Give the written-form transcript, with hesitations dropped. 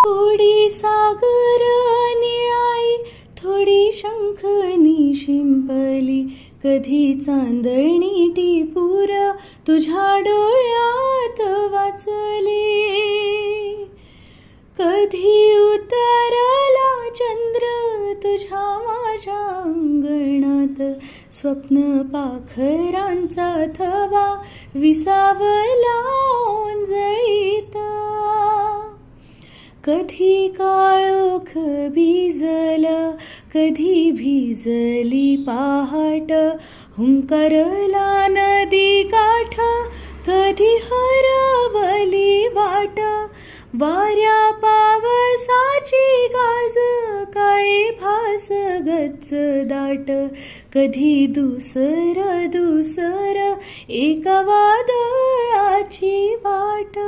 थोडी सागर निळाई, थोडी शंखनी शिंपली, कधी चांदणी टिपूर तुझ्या डोळ्यात वाचले. कधी उतरला चंद्र तुझ्या माझ्या अंगणात, स्वप्न पाखरांचा थवा विसावला ओंजळीत. कधी काळोख भिजलं, कधी भिजली पहाट, हुंकारला नदी काठ, कधी हरवली वाट. वाऱ्या पावसाची गाज, काळे भास गच्च दाट, कधी दुसर दुसर एका वादळाची वाट.